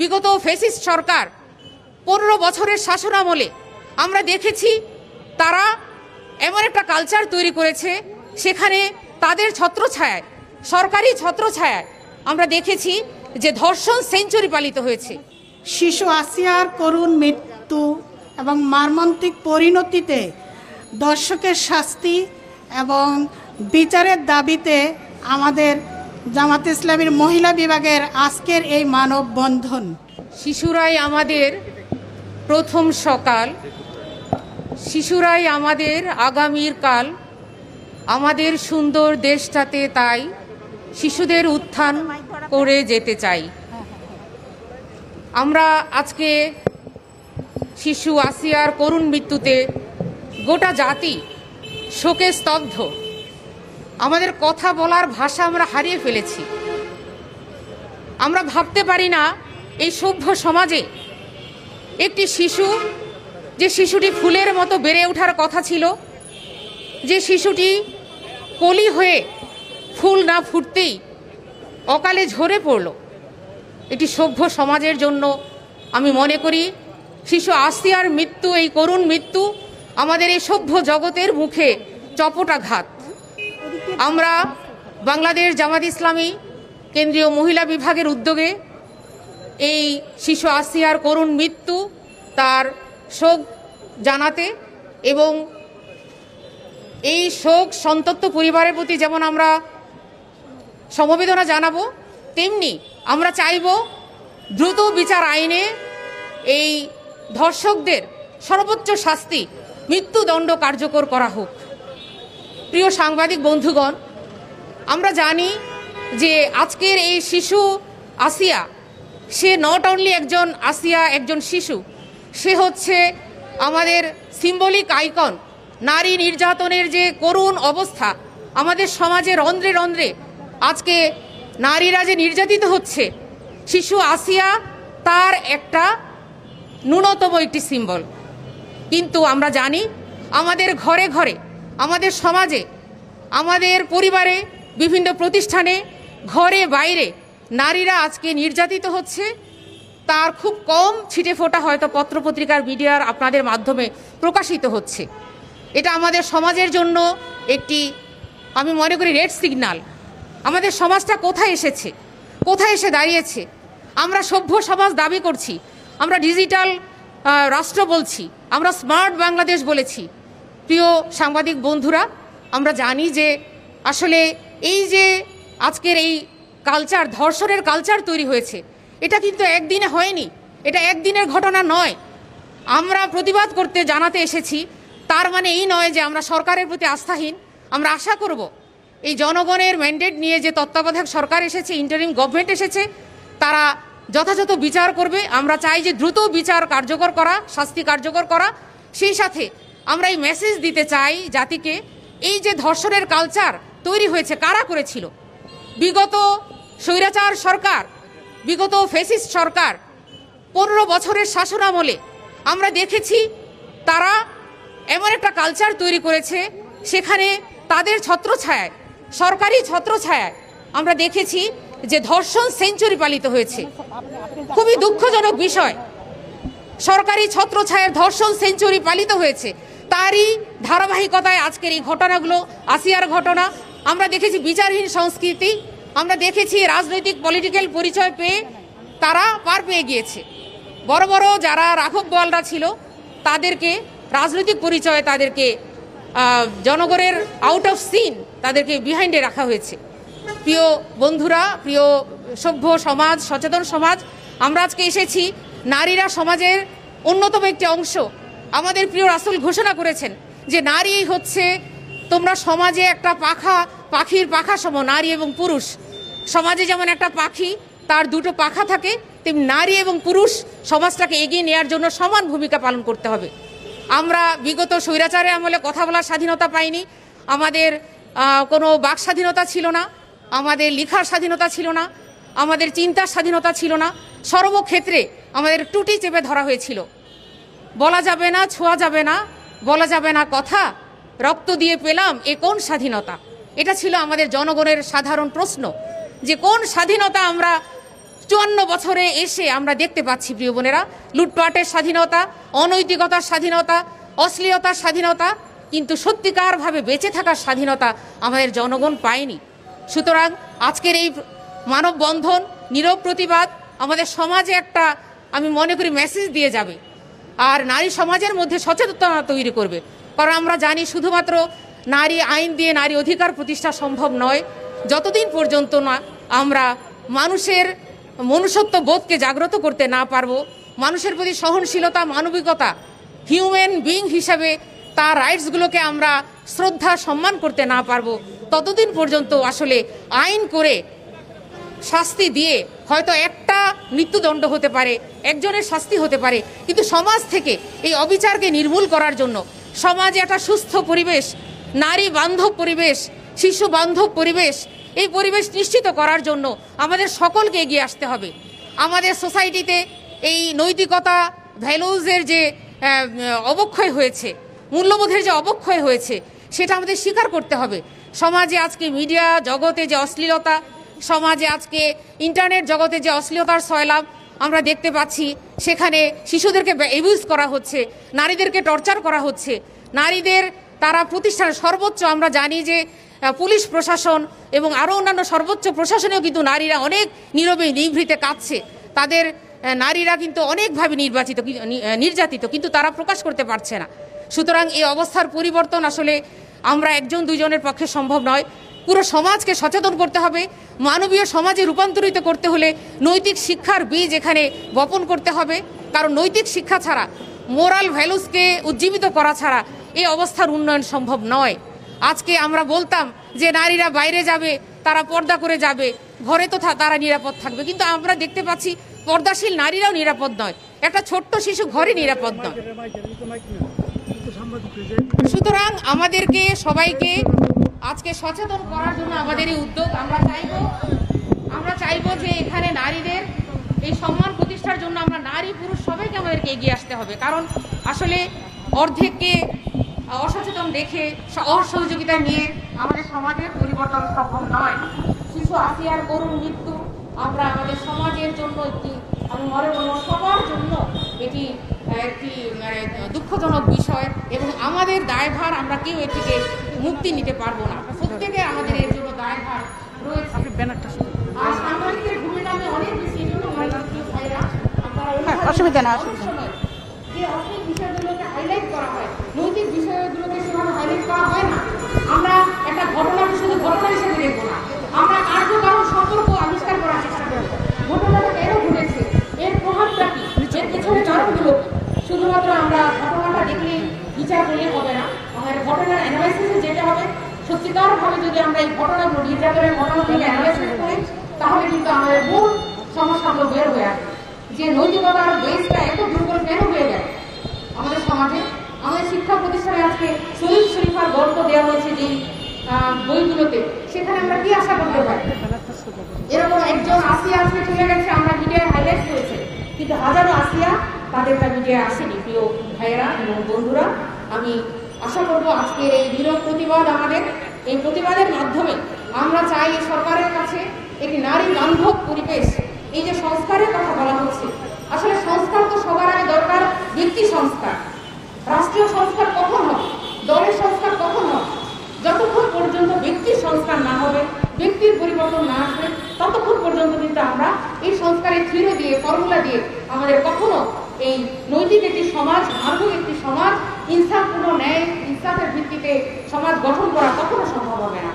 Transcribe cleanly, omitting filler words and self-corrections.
বিগত ফ্যাসিস্ট সরকার 15 বছরের শাসনামলে আমরা দেখেছি তারা এমন একটা কালচার তৈরি করেছে, সেখানে তাদের ছত্রছায়ায়, সরকারি ছত্রছায়ায় আমরা দেখেছি যে ধর্ষণ সেঞ্চুরি পালিত হয়েছে। শিশু আসিয়ার করুণ মৃত্যু এবং মর্মান্তিক পরিণতিতে দর্শকের শাস্তি এবং বিচারের দাবিতে আমাদের জামাত ইসলামীর মহিলা বিভাগের আজকের এই মানববন্ধন। শিশুরাই আমাদের প্রথম সকাল, শিশুরাই আমাদের আগামীর কাল, আমাদের সুন্দর দেশটাতে তাই শিশুদের উত্থান করে যেতে চাই। আমরা আজকে শিশু আসিয়ার করুণ মৃত্যুতে গোটা জাতি শোকে স্তব্ধ। আমাদের কথা বলার ভাষা আমরা হারিয়ে ফেলেছি। আমরা ভাবতে পারি না এই সভ্য সমাজে একটি শিশু, যে শিশুটি ফুলের মতো বেড়ে ওঠার কথা ছিল, যে শিশুটি কলি হয়ে ফুল না ফুটতেই অকালে ঝরে পড়ল, এটি সভ্য সমাজের জন্য আমি মনে করি শিশু আসিয়ার মৃত্যু, এই করুণ মৃত্যু আমাদের এই সভ্য জগতের মুখে চপটাঘাত। আমরা বাংলাদেশ জামাত ইসলামী কেন্দ্রীয় মহিলা বিভাগের উদ্যোগে এই শিশু আসিয়ার করুণ মৃত্যু তার শোক জানাতে এবং এই শোক সন্তপ্ত পরিবারের প্রতি যেমন আমরা সমবেদনা জানাবো, তেমনি আমরা চাইব দ্রুত বিচার আইনে এই ধর্ষকদের সর্বোচ্চ শাস্তি, মৃত্যুদণ্ড কার্যকর করা হোক। প্রিয় সাংবাদিক বন্ধুগণ, আমরা জানি যে আজকের এই শিশু আসিয়া, সে নট অনলি একজন আসিয়া, একজন শিশু, সে হচ্ছে আমাদের সিম্বলিক আইকন। নারী নির্যাতনের যে করুণ অবস্থা আমাদের সমাজে রন্ধ্রে রন্ধ্রে আজকে নারীরা যে নির্যাতিত হচ্ছে, শিশু আসিয়া তার একটা ন্যূনতম একটি সিম্বল। কিন্তু আমরা জানি আমাদের ঘরে ঘরে, আমাদের সমাজে, আমাদের পরিবারে, বিভিন্ন প্রতিষ্ঠানে, ঘরে বাইরে নারীরা আজকে নির্যাতিত হচ্ছে। তার খুব কম ছিটে ফোটা হয়তো পত্রপত্রিকার, মিডিয়ার আপনাদের মাধ্যমে প্রকাশিত হচ্ছে। এটা আমাদের সমাজের জন্য একটি, আমি মনে করি, রেড সিগন্যাল। আমাদের সমাজটা কোথায় এসেছে, কোথায় এসে দাঁড়িয়েছে। আমরা সভ্য সমাজ দাবি করছি, আমরা ডিজিটাল রাষ্ট্র বলছি, আমরা স্মার্ট বাংলাদেশ বলেছি। প্রিয় সাংবাদিক বন্ধুরা, আমরা জানি যে আসলে এই যে আজকের এই কালচার, ধর্ষণের কালচার তৈরি হয়েছে, এটা কিন্তু একদিনে হয়নি, এটা একদিনের ঘটনা নয়। আমরা প্রতিবাদ করতে জানাতে এসেছি, তার মানে এই নয় যে আমরা সরকারের প্রতি আস্থাহীন। আমরা আশা করব এই জনগণের ম্যান্ডেট নিয়ে যে তত্ত্বাবধায়ক সরকার এসেছে, ইন্টারিম গভর্নমেন্ট এসেছে, তারা যথাযথ বিচার করবে। আমরা চাই যে দ্রুত বিচার কার্যকর করা, শাস্তি কার্যকর করা। সেই সাথে আমরা এই মেসেজ দিতে চাই জাতিকে, এই যে ধর্ষণের কালচার তৈরি হয়েছে কারা করেছিল? বিগত স্বৈরাচার সরকার, বিগত ফ্যাসিস্ট সরকার 15 বছরের শাসনামলে আমরা দেখেছি তারা এমন একটা কালচার তৈরি করেছে, সেখানে তাদের ছত্রছায়ায়, সরকারি ছত্রছায়ায় আমরা দেখেছি যে ধর্ষণ সেঞ্চুরি পালিত হয়েছে। খুবই দুঃখজনক বিষয়, সরকারি ছত্রছায়ার ধর্ষণ সেঞ্চুরি পালিত হয়েছে। তারই ধারাবাহিকতায় আজকের এই ঘটনাগুলো, আসিয়ার ঘটনা। আমরা দেখেছি বিচারহীন সংস্কৃতি, আমরা দেখেছি রাজনৈতিক পলিটিক্যাল পরিচয় পেয়ে তারা পার পেয়ে গিয়েছে। বড় বড় যারা রাঘব বোয়ালরা ছিল তাদেরকে রাজনৈতিক পরিচয়ে, তাদেরকে জনগণের আউট অফ সিন, তাদেরকে বিহাইন্ডে রাখা হয়েছে। প্রিয় বন্ধুরা, প্রিয় সভ্য সমাজ, সচেতন সমাজ, আমরা আজকে এসেছি, নারীরা সমাজের অন্যতম একটি অংশ। আমাদের প্রিয় রাসূল ঘোষণা করেছেন যে নারী হচ্ছে, তোমরা সমাজে একটা পাখির পাখা সম, নারী এবং পুরুষ। সমাজে যেমন একটা পাখি তার দুটো পাখা থাকে, তেমনি নারী এবং পুরুষ সমাজটাকে এগিয়ে নেওয়ার জন্য সমান ভূমিকা পালন করতে হবে। আমরা বিগত স্বৈরাচারের আমলে কথা বলার স্বাধীনতা পাইনি, আমাদের কোনো বাক স্বাধীনতা ছিল না, আমাদের লেখার স্বাধীনতা ছিল না, আমাদের চিন্তার স্বাধীনতা ছিল না। সর্বক্ষেত্রে আমাদের টুটি চেপে ধরা হয়েছিল। বলা যাবে না, ছোঁয়া যাবে না, বলা যাবে না কথা, রক্ত দিয়ে পেলাম এ কোন স্বাধীনতা। এটা ছিল আমাদের জনগণের সাধারণ প্রশ্ন, যে কোন স্বাধীনতা আমরা 54 বছরে এসে আমরা দেখতে পাচ্ছি প্রিয় বোনেরা, লুটপাটের স্বাধীনতা, অনৈতিকতার স্বাধীনতা, অশ্লীলতার স্বাধীনতা, কিন্তু সত্যিকারভাবে বেঁচে থাকার স্বাধীনতা আমাদের জনগণ পায়নি। সুতরাং আজকের এই মানববন্ধন, নীরব প্রতিবাদ আমাদের সমাজে একটা, আমি মনে করি, মেসেজ দিয়ে যাবে আর নারী সমাজের মধ্যে সচেতনতা তৈরি করবে। কারণ আমরা জানি শুধুমাত্র নারী আইন দিয়ে নারী অধিকার প্রতিষ্ঠা সম্ভব নয় যতদিন পর্যন্ত না আমরা মানুষের মনুষ্যত্ব বোধকে জাগ্রত করতে না পারবো, মানুষের প্রতি সহনশীলতা, মানবিকতা, হিউম্যান বিইং হিসাবে তার রাইটসগুলোকে আমরা শ্রদ্ধা সম্মান করতে না পারবো, ততদিন পর্যন্ত আসলে আইন করে শাস্তি দিয়ে হয়তো একটা মৃত্যুদণ্ড হতে পারে, একজনের শাস্তি হতে পারে, কিন্তু সমাজ থেকে এই অবিচারকে নির্মূল করার জন্য, সমাজে একটা সুস্থ পরিবেশ, নারী বান্ধব পরিবেশ, শিশু বান্ধব পরিবেশ, এই পরিবেশ নিশ্চিত করার জন্য আমাদের সকলকে এগিয়ে আসতে হবে। আমাদের সোসাইটিতে এই নৈতিকতা, ভ্যালুজের যে অবক্ষয় হয়েছে, মূল্যবোধের যে অবক্ষয় হয়েছে, সেটা আমাদের স্বীকার করতে হবে। সমাজে আজকে মিডিয়া জগতে যে অশ্লীলতা, সমাজে আজকে ইন্টারনেট জগতে যে অশ্লীলতার সয়লাভ আমরা দেখতে পাচ্ছি, সেখানে শিশুদেরকে অ্যাবিউজ করা হচ্ছে, নারীদেরকে টর্চার করা হচ্ছে, নারীদের তারা প্রতিষ্ঠানের সর্বোচ্চ, আমরা জানি যে পুলিশ প্রশাসন এবং আরও অন্যান্য সর্বোচ্চ প্রশাসনেও কিন্তু নারীরা অনেক নীরবে নিভৃতে কাঁদছে, তাদের নারীরা কিন্তু অনেকভাবে নির্যাতিত, কিন্তু তারা প্রকাশ করতে পারছে না। সুতরাং এই অবস্থার পরিবর্তন আসলে আমরা একজন দুইজনের পক্ষে সম্ভব নয়, পুরো সমাজকে সচেতন করতে হবে। মানবীয় সমাজে রূপান্তরিত করতে হলে নৈতিক শিক্ষার বীজ এখানে বপন করতে হবে, কারণ নৈতিক শিক্ষা ছাড়া, মোরাল ভ্যালুসকে উজ্জীবিত করা ছাড়া এই অবস্থার উন্নয়ন সম্ভব নয়। আজকে আমরা বলতাম যে নারীরা বাইরে যাবে, তারা পর্দা করে যাবে, ঘরে তো তারা নিরাপদ থাকবে, কিন্তু আমরা দেখতে পাচ্ছি পর্দাশীল নারীরাও নিরাপদ নয়, একটা ছোট্ট শিশু ঘরে নিরাপদ নয়। সুতরাং আমাদেরকে সবাইকে আজকে সচেতন করার জন্য আমাদের এই উদ্যোগ। আমরা চাইবো যে এখানে নারীদের এই সম্মান প্রতিষ্ঠার জন্য আমরা নারী পুরুষ সবাইকে আমাদেরকে এগিয়ে আসতে হবে, কারণ আসলে অর্ধেককে অসচেতন রেখে অসহযোগিতা নিয়ে আমাদের সমাজের পরিবর্তন সম্ভব নয়। শিশু আসিয়ার করুণ মৃত্যু আমরা আমাদের সমাজের জন্য একটি, আমি মনে করব সবার জন্য এটি একটি দুঃখজনক বিষয়, এবং আমাদের দায়ভার, আমরা কেউ এর থেকে মুক্তি নিতে পারবো না, প্রত্যেকে আমাদের এর জন্য দায়ভার রয়েছে। আর সাংবাদিকের ভূমিকা আমি অনেক বেশি, অসুবিধা না, যে অশ্লীল বিষয়গুলোকে হাইলাইট করা হয়, নৈতিক বিষয়গুলোকে সেভাবে হাইলাইট করা হয় না। আমরা একটা ঘটনাকে শুধু ঘটনা হিসেবে দেখবো না, আমরা কার্যকারণ সম্পর্ক আবিষ্কার করার চেষ্টা করবো। ঘটনাটা কেন ঘটেছে, এর প্রভাবটা কি, এর পেছনে কারণগুলো। শুধুমাত্র আমরা ঘটনাটা দেখলে বিচার করলে হবে না, আমাদের ঘটনার অ্যানালাইসিসে যেতে হবে। সত্যিকারভাবে যদি আমরা এই ঘটনাগুলো, নির্যাতনের ঘটনাগুলো অ্যানালাইসিস করি, তাহলে কিন্তু আমাদের মূল সমস্যাগুলো বের হয়ে আসে, যে নৈতিকতার বেসটা এত দুর্বল কেন হয়ে গেল আমাদের সমাজে। আমাদের শিক্ষা প্রতিষ্ঠানে আজকে শহীদ শরীফার গল্প দেওয়া হয়েছে যে বইগুলোতে, সেখানে আমরা কি আশা করতে পারি? এরকম একজন আসিয়া আজকে চলে গেছে, আমরা মিডিয়ায় হাইলাইট করেছি, কিন্তু হাজারো আসিয়া তাদেরটা মিডিয়ায় আসেনি। প্রিয় ভাইয়েরা এবং বন্ধুরা, আমি আশা করব আজকের এই নীরব প্রতিবাদ, আমাদের এই প্রতিবাদের মাধ্যমে আমরা চাই সরকারের কাছে একটি নারী বান্ধব পরিবেশ। এই যে সংস্কারের কথা বলা হচ্ছে, আসলে সংস্কার তো সবার আগে দরকার ব্যক্তি সংস্কার। রাষ্ট্রীয় সংস্কার কখন হবে, দলের সংস্কার কখন হবে? যতক্ষণ পর্যন্ত ব্যক্তির সংস্কার না হবে, ব্যক্তির পরিবর্তন না আসবে, ততক্ষণ পর্যন্ত কিন্তু আমরা এই সংস্কারের থিওরি দিয়ে, ফর্মুলা দিয়ে আমাদের কখনো এই নৈতিক একটি সমাজ, মানবিক একটি সমাজ, ইনসাফপূর্ণ ন্যায় ইনসাফের ভিত্তিতে সমাজ গঠন করা কখনো সম্ভব হবে না।